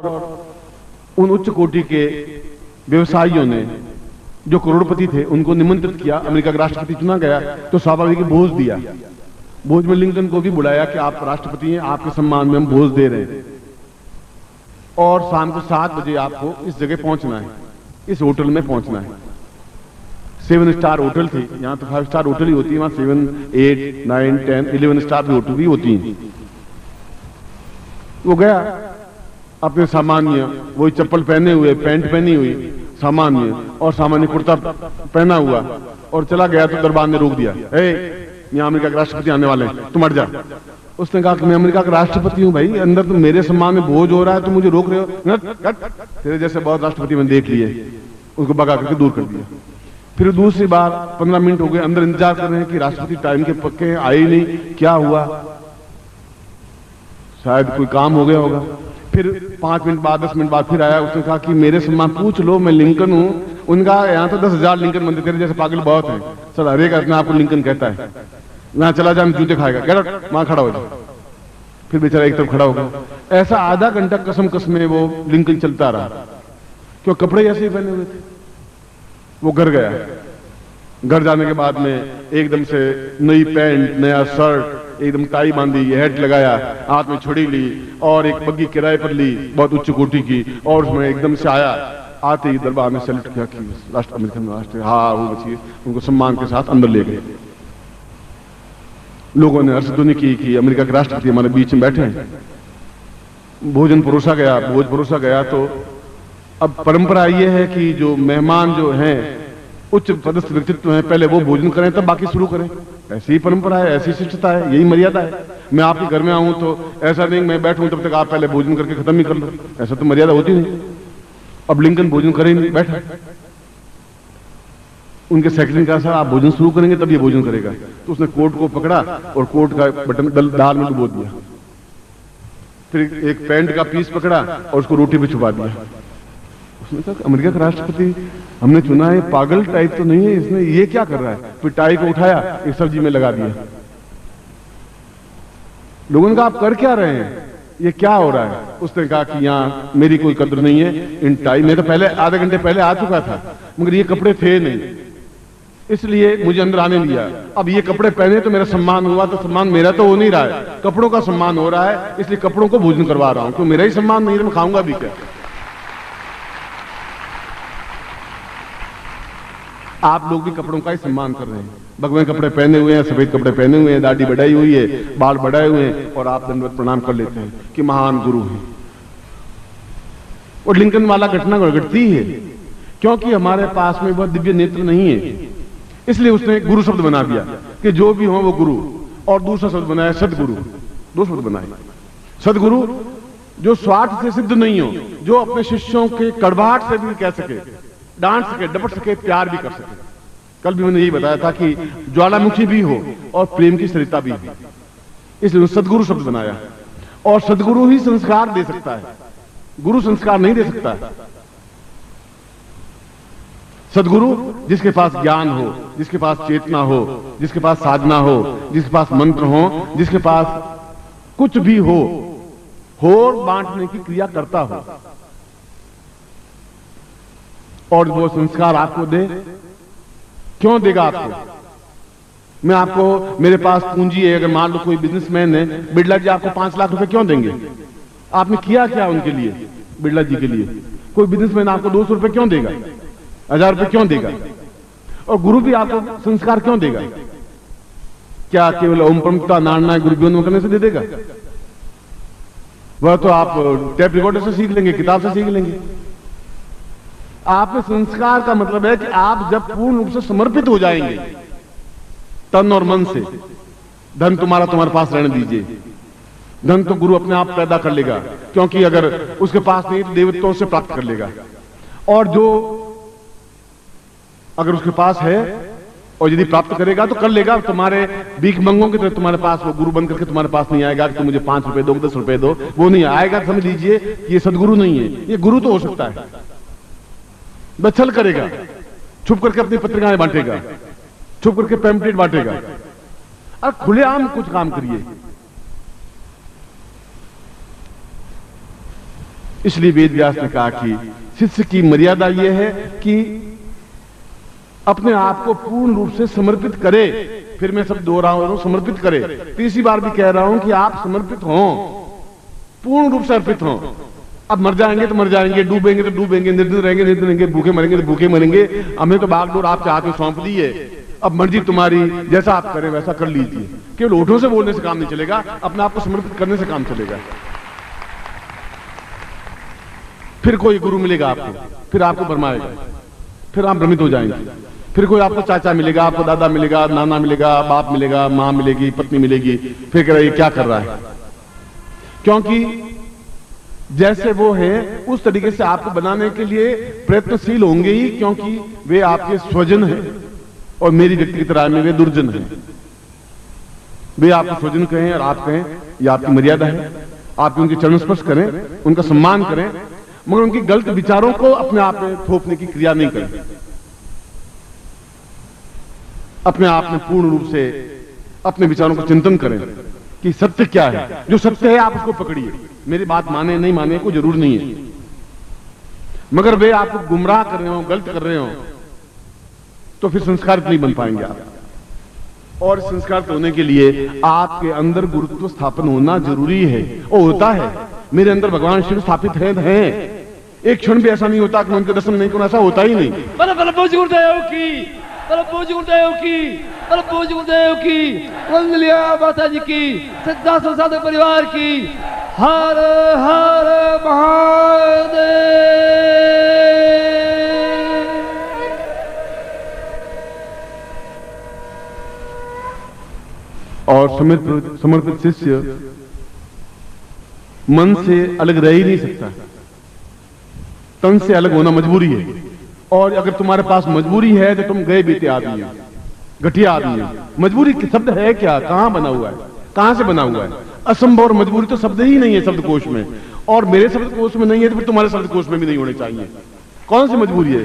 उन उच्च कोटि के व्यवसायियों ने जो करोड़पति थे उनको निमंत्रित किया। अमेरिका का राष्ट्रपति चुना गया तो स्वाभाविक भोज दिया। भोज में लिंकन को भी बुलाया कि आप राष्ट्रपति हैं, आपके सम्मान में हम भोज दे रहे हैं और शाम को 7 बजे आपको इस जगह पहुंचना है, इस होटल में पहुंचना है। 7 स्टार होटल थी, यहां तो 5 स्टार होटल ही होती है, वहां 7, 8, 9, 10, 11 स्टार भी होटल भी होती हैं। वो गया अपने सामान्य वही चप्पल पहने हुए, पैंट पहनी हुई सामान्य और सामान्य कुर्ता पहना हुआ और चला गया तो दरबार ने रोक दिया। यहाँ अमेरिका के राष्ट्रपति आने वाले हैं, तुम हट जा। उसने कहा कि मैं अमेरिका का राष्ट्रपति हूं भाई, अंदर तो मेरे सम्मान में भोज हो रहा है, तुम मुझे रोक रहे हो। तेरे जैसे बहुत राष्ट्रपति मैंने देख लिए, उसको भगा करके दूर कर दिया। फिर दूसरी बार 15 मिनट हो गए, अंदर इंतजार कर रहे हैं कि राष्ट्रपति टाइम के पक्के आए ही नहीं, क्या हुआ, शायद कोई काम हो गया होगा। फिर 5 मिनट बाद 10 मिनट बाद फिर आया, उसने कहा कि मेरे सम्मान पूछ लो, मैं लिंकन हूं। उनका यहाँ तो 10,000 लिंकन बनते, तेरे जैसे पागल बहुत हैं, चल हर एक अपने आपको लिंकन कहता है, यहाँ चला जा जूते खाएगा, गेट आउट, वहां खड़ा हो जाए। फिर बेचारा एक तरफ खड़ा हो गया। ऐसा आधा घंटा कसम कसम वो लिंकन चलता रहा, क्यों कपड़े ऐसे ही पहने हुए थे। वो घर गया, घर जाने के बाद में एकदम से नई पैंट, नया शर्ट, एकदम टाई बांधी, हेट लगाया, हाथ में छुरी ली और एक बग्गी किराए पर ली बहुत उच्च कोटि की, और उसमें एकदम से आया। आते ही दरबार में सैल्यूट किया कि राष्ट्र अमेरिकन राष्ट्र, हाँ वो बचिए, उनको सम्मान के साथ अंदर ले गए। लोगों ने हर्षध्वनि की कि अमेरिका के राष्ट्रपति हमारे बीच में बैठे हैं। भोजन परोसा गया, भोज परोसा गया। तो अब परंपरा ये है कि जो मेहमान जो हैं उच्च पदस्थ व्यक्तित्व हैं, पहले वो भोजन करें तब बाकी शुरू करें। ऐसी ही परंपरा है, ऐसी शिष्टता है, यही मर्यादा है। मैं आपके घर में आऊं तो ऐसा नहीं मैं बैठूं तब तक आप पहले भोजन करके खत्म ही कर लो, ऐसा तो मर्यादा होती नहीं। अब लिंकन भोजन करे नहीं, बैठा। उनके सेक्रेटरी का सर आप भोजन शुरू करेंगे तब ये भोजन करेगा। तो उसने कोट को पकड़ा और कोट का बटन दाल में डुबो दिया। फिर एक पैंट का पीस पकड़ा और उसको रोटी पे छुपा दिया। उसने कहा अमेरिका का राष्ट्रपति हमने चुना है, पागल टाइप तो नहीं है, इसने ये क्या कर रहा है। फिर टाई को उठाया, एक सब्जी में लगा दिया। लोगों ने कहा आप कर क्या रहे हैं, ये क्या हो रहा है। उसने कहा कि यहाँ मेरी कोई कद्र नहीं है, इन टाई में तो पहले आधे घंटे पहले आ चुका था, मगर ये कपड़े थे नहीं, इसलिए मुझे अंदर आने दिया। अब ये कपड़े पहने तो मेरा सम्मान हुआ, तो सम्मान मेरा तो हो नहीं रहा है, कपड़ों का सम्मान हो रहा है, इसलिए कपड़ों को भोजन करवा रहा हूं। तो मेरा ही सम्मान नहीं है, मैं खाऊंगा भी क्या। आप लोग भी कपड़ों का ही सम्मान कर रहे हैं। भगवे कपड़े पहने हुए हैं, सफेद कपड़े पहने हुए हैं, दाढ़ी बढ़ाई हुई है, बाल बढ़ाए हुए हैं, और आप दंडवत प्रणाम कर लेते हैं कि महान गुरु हैं। और लिंकन वाला घटना घटती है क्योंकि हमारे पास में वह दिव्य नेत्र नहीं है, इसलिए उसने गुरु शब्द बना दिया कि जो भी हो वो गुरु, और दूसरा शब्द बनाया सदगुरु। दो शब्द बनाए। सदगुरु जो स्वार्थ से सिद्ध नहीं हो, जो अपने शिष्यों के कड़वाहट से भी कह सके, डांट सके, डपट सके, प्यार भी कर सके। कल भी मैंने यही बताया था कि ज्वालामुखी भी हो और प्रेम की सरिता भी हो, इसलिए सदगुरु शब्द बनाया। और सदगुरु ही संस्कार दे सकता है, गुरु संस्कार नहीं दे सकता है। सदगुरु जिसके पास ज्ञान हो, जिसके पास चेतना हो, जिसके पास साधना हो, जिसके पास मंत्र हो, जिसके पास कुछ भी हो बांटने की क्रिया करता हो, और वो संस्कार आपको दे। क्यों देगा आपको। मैं आपको, मेरे पास पूंजी है, अगर मान लो कोई बिजनेसमैन है, बिड़ला जी आपको 5 लाख रुपए क्यों देंगे। आपने किया क्या उनके लिए, बिड़ला जी के लिए। कोई बिजनेसमैन आपको 200 रुपए क्यों देगा, 1000 रुपए क्यों देगा। और गुरु भी आपको संस्कार क्यों देगा। क्या केवल ओम प्रमुखता नारना गुरु करने से दे देगा। वह तो आप टेप रिकॉर्डर से सीख लेंगे, किताब से सीख लेंगे। आप में संस्कार का मतलब है कि आप जब पूर्ण रूप से समर्पित हो जाएंगे तन और मन से, धन तुम्हारे पास रहने दीजिए। धन तो गुरु अपने आप पैदा कर लेगा, क्योंकि अगर उसके पास नहीं तो देवताओं से प्राप्त कर लेगा। और जो अगर उसके पास है और यदि प्राप्त करेगा तो कर लेगा। तुम्हारे भीख मंगों की तरह तुम्हारे पास वो गुरु बन करके तुम्हारे पास नहीं आएगा कि तुम मुझे 5 रुपए दो, 10 रुपए दो, वो नहीं आएगा। समझ लीजिए ये सदगुरु नहीं है, ये गुरु तो हो सकता है। बछल करेगा, छुप करके अपनी पत्रिकाएं बांटेगा, छुप करके पैम्पलेट बांटेगा। और खुलेआम कुछ काम करिए। इसलिए वेद व्यास ने कहा कि शिष्य की मर्यादा यह है कि अपने आप को पूर्ण रूप से समर्पित करे। फिर मैं सब दोहरा रहा हूं, समर्पित करे। तीसरी बार भी कह रहा हूं कि आप समर्पित हों, पूर्ण रूप से अर्पित हों। अब मर जाएंगे तो मर जाएंगे, डूबेंगे तो डूबेंगे, निर्धन रहेंगे निर्धन रहेंगे, भूखे मरेंगे तो भूखे मरेंगे। हमें तो बागडोर आपके हाथ में सौंप दी है, अब मर्जी तुम्हारी, जैसा आप करें वैसा कर लीजिए। केवल होठों से बोलने से काम नहीं चलेगा, अपने आप को समर्पित करने से काम चलेगा। फिर कोई गुरु मिलेगा आपको, फिर आपको भरमाएगा, फिर आप भ्रमित हो जाएंगे। फिर कोई आपको चाचा मिलेगा, आपको दादा मिलेगा, नाना मिलेगा, बाप मिलेगा, मां मिलेगी, पत्नी मिलेगी। फिर कह रहा है क्या कर रहा है, क्योंकि जैसे वो है उस तरीके से आपको बनाने के लिए प्रयत्नशील होंगे ही, क्योंकि वे आपके स्वजन हैं और मेरी व्यक्तिगत राय में वे दुर्जन हैं। वे आपको स्वजन कहें और आप कहें, यह आपकी मर्यादा है। आप उनके चरण स्पर्श करें, उनका सम्मान करें, मगर उनकी गलत विचारों को अपने आप में थोपने की क्रिया नहीं करें। अपने आप में पूर्ण रूप से अपने विचारों को चिंतन करें कि सत्य क्या है। जो सत्य है आप उसको पकड़िए। मेरी बात माने नहीं माने को जरूर नहीं है, मगर वे आपको गुमराह कर रहे हो, गलत कर रहे हो, तो फिर संस्कारित नहीं बन पाएंगे आप। और संस्कारित होने के लिए आपके अंदर गुरुत्व स्थापन होना जरूरी है, और होता है। मेरे अंदर भगवान शिव स्थापित है। एक क्षण भी ऐसा नहीं होता कि मैं उनके दर्शन नहीं करूं, ऐसा होता ही नहीं। गुरुदेव की, गुरुदेव की, गुरुदेव की, वंदलिया माता जी की, सिद्धार्थ साधक परिवार की। हर हर महादेव। और समर्पित शिष्य मन से अलग रह ही नहीं सकता, तन से अलग होना मजबूरी है। और अगर तुम्हारे पास मजबूरी है तो तुम गए बीते आदमी हो, घटिया आदमी हो। मजबूरी शब्द है क्या, कहां बना हुआ है, कहां से बना हुआ है? असंभव और मजबूरी तो शब्द ही नहीं है शब्दकोश में, और मेरे शब्दकोश में नहीं है तो फिर तुम्हारे शब्दकोश में भी नहीं होने चाहिए। कौन सी मजबूरी है?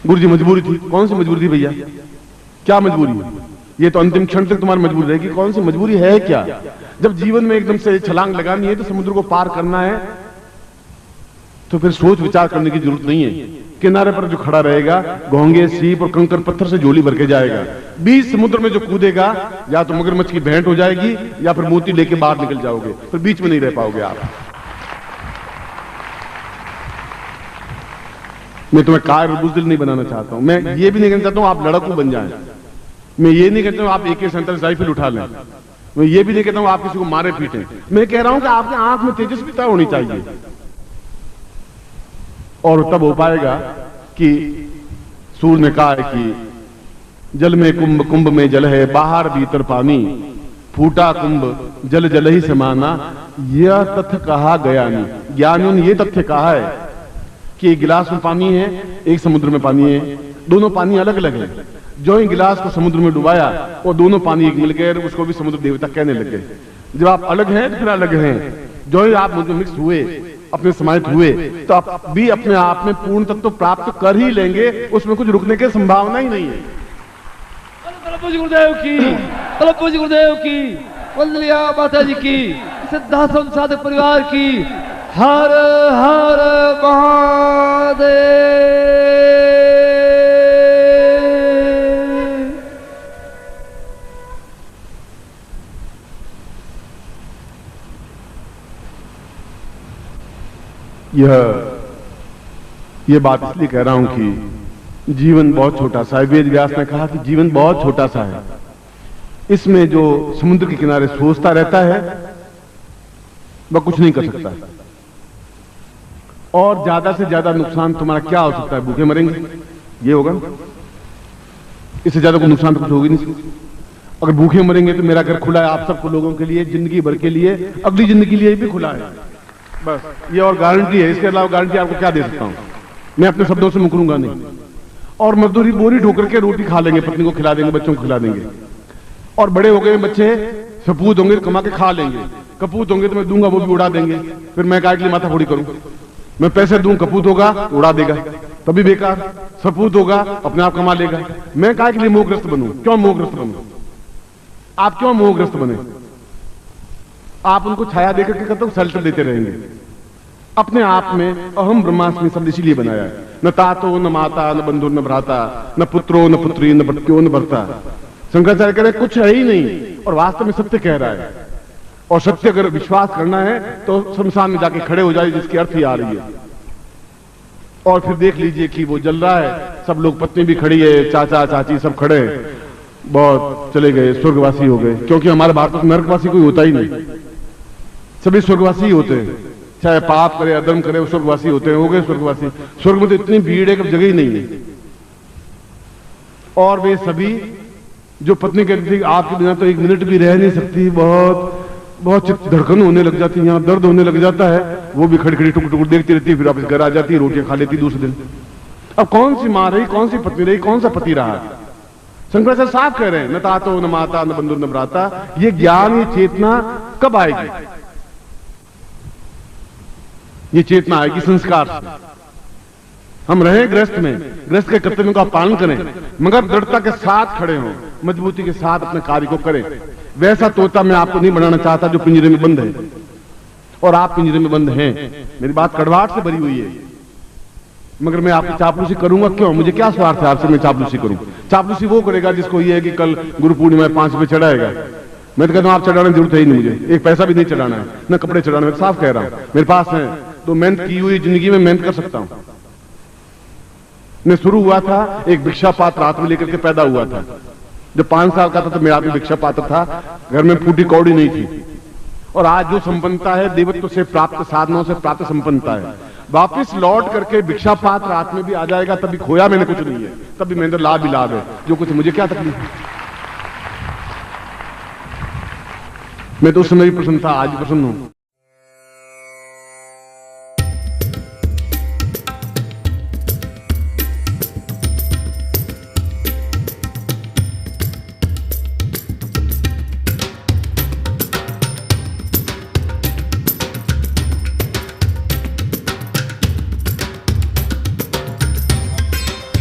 गुरुजी मजबूरी थी, कौन सी मजबूरी थी भैया? क्या मजबूरी है? ये तो अंतिम क्षण तक तुम्हारी मजबूरी रहेगी। कौन सी मजबूरी है क्या? जब जीवन में एकदम से छलांग लगानी है, तो समुद्र को पार करना है, तो फिर सोच विचार करने की जरूरत नहीं है। किनारे पर जो खड़ा रहेगा, घोंगे, सीप और कंकर पत्थर से झोली भर के जाएगा। बीच समुद्र में जो कूदेगा, या तो मगरमच्छ की भेंट हो जाएगी या फिर मोती लेके बाहर निकल जाओगे, फिर बीच में नहीं रह पाओगे आप। मैं तुम्हें कायर और बुज़दिल नहीं बनाना चाहता हूं। मैं ये भी नहीं कहना चाहता हूं आप लड़कू बन जाएं। मैं ये नहीं कहता हूं आप AK-47 राइफल उठा लें। मैं ये भी नहीं कहता हूं आप किसी को मारे पीटें। मैं कह रहा हूं कि आपके आंख में तेजस्विता होनी चाहिए, और तब हो पाएगा कि सूर्य ने कहा है कि जल में कुंभ, कुंभ में जल है, बाहर भीतर पानी, फूटा कुंभ जल जल ही समाना, यह तथ्य कहा गया नहीं। ज्ञानियों ने यह तथ्य कहा है कि एक गिलास में पानी है, एक समुद्र में पानी है, दोनों पानी अलग अलग है। जो ही गिलास को समुद्र में डुबाया, वो दोनों पानी एक मिल गए, उसको भी समुद्र देवता कहने लगे। जब आप अलग हैं तो फिर अलग हैं। जो ही आप मुझे मिक्स हुए, अपने समाहित हुए, तो आप भी अपने आप में पूर्ण तत्व प्राप्त कर ही लेंगे। उसमें कुछ रुकने की संभावना ही नहीं है। गुरुदेव की, गुरुदेव की, वंदलिया माता जी की, सिद्धार्थ साधक परिवार की। हर हर महादेव। यह बात इसलिए कह रहा हूं कि जीवन बहुत छोटा सा है। वेद व्यास ने कहा कि जीवन बहुत छोटा सा है। इसमें जो समुद्र के किनारे सोचता रहता है वह कुछ नहीं कर सकता, और ज्यादा से ज्यादा नुकसान तुम्हारा क्या हो सकता है? भूखे मरेंगे, ये होगा। इससे ज्यादा कोई नुकसान तो कुछ होगी नहीं। अगर भूखे मरेंगे तो मेरा घर खुला है आप सबको, लोगों के लिए, जिंदगी भर के लिए, अगली जिंदगी के लिए भी खुला है। बस ये और गारंटी है। इसके अलावा गारंटी आपको क्या दे सकता हूं? मैं अपने शब्दों से मुकरूंगा नहीं। और मजदूरी बोरी ठोकर के रोटी खा लेंगे, पत्नी को खिला देंगे, बच्चों को खिला देंगे। और बड़े हो गए बच्चे, सपूत होंगे तो कमा के खा लेंगे, कपूत होंगे तो मैं दूंगा वो भी उड़ा देंगे। फिर मैं काय के लिए माथा फोड़ी करूं? मैं पैसे दूं, कपूत होगा उड़ा देगा, तभी बेकार। सपूत होगा अपने आप कमा लेगा। मैं काय के लिए मोहग्रस्त बनूं? क्यों मोहग्रस्त बनूं? आप क्यों मोहग्रस्त बने? आप उनको छाया देकर के कब तक शेल्टर देते रहेंगे? अपने आप में अहम ब्रह्मास्मि शब्द इसीलिए बनाया है। न तातो न माता न बंधु न भ्राता न पुत्रो न पुत्री न भट्क्यो न भर्ता। शंकराचार्य कह रहे कुछ है ही नहीं, और वास्तव में सत्य कह रहा है। और सत्य अगर विश्वास करना है तो शमशान में जाके खड़े हो जाए, जिसकी अर्थ ही आ रही है। और फिर देख लीजिए कि वो जल रहा है, सब लोग, पत्नी भी खड़ी है, चाचा चाची सब खड़े हैं, बहुत चले गए, स्वर्गवासी हो गए। क्योंकि हमारे भारत में नरकवासी कोई होता ही नहीं, सभी स्वर्गवासी ही होते हैं। चाहे पाप करे अधर्म करे, वो स्वर्गवासी होते हैं, हो गए स्वर्गवासी। स्वर्ग में तो इतनी भीड़ है कि जगह ही नहीं है। और वे सभी जो पत्नी कहती थी आपके बिना तो एक मिनट भी रह नहीं सकती, बहुत बहुत धड़कन होने लग जाती है, यहाँ दर्द होने लग जाता है, वो भी खड़ी खड़ी टुक टुक देखती रहती है, फिर वापस घर आ जाती है, रोटियां खा लेती दूसरे दिन। अब कौन सी मां रही, कौन सी पत्नी रही, कौन सा पति रहा? शंकराचार्य साफ कह रहे हैं, न तातो न माता न बंधु न भ्राता। ये ज्ञान, ये चेतना कब आएगी? ये चेतना आएगी संस्कार से। हम रहे गृहस्थ में, गृहस्थ के कर्तव्यों का पालन करें, मगर दृढ़ता के साथ खड़े हों, मजबूती के साथ अपने कार्य को करें। वैसा तोता मैं आपको नहीं बनाना चाहता जो पिंजरे में बंद है, और आप पिंजरे में बंद हैं। मेरी बात कड़वाहट से भरी हुई है, मगर मैं आपकी चापलूसी करूंगा क्यों? मुझे क्या स्वार्थ है आपसे मैं चापलूसी करूं? चापलूसी वो करेगा जिसको ये है कि कल गुरु पूर्णिमा 5 रुपए चढ़ाएगा। मैं तो कहता हूं आप चढ़ाने की जरूरत है ही नहीं, मुझे एक पैसा भी नहीं चढ़ाना है, न कपड़े चढ़ाना है। साफ कह रहा हूं, मेरे पास है तो मेहनत की हुई जिंदगी में मेहनत कर सकता हूं। मैं शुरू हुआ था एक भिक्षा पात्र हाथ में लेकर के पैदा हुआ था। जब 5 साल का था तो मेरा हाथ में भिक्षा पात्र था, घर में फूटी कौड़ी नहीं थी। और आज जो संपन्नता है देवत्व से प्राप्त साधनों से प्राप्त संपन्नता है। वापिस लौट करके भिक्षा पात्र हाथ में भी आ जाएगा, तभी खोया मैंने कुछ नहीं है, तभी मेरे अंदर लाभ ही लाभ है। जो कुछ मुझे क्या तकलीफ है? मैं तो उस समय भी प्रसन्न था, आज भी प्रसन्न हूं।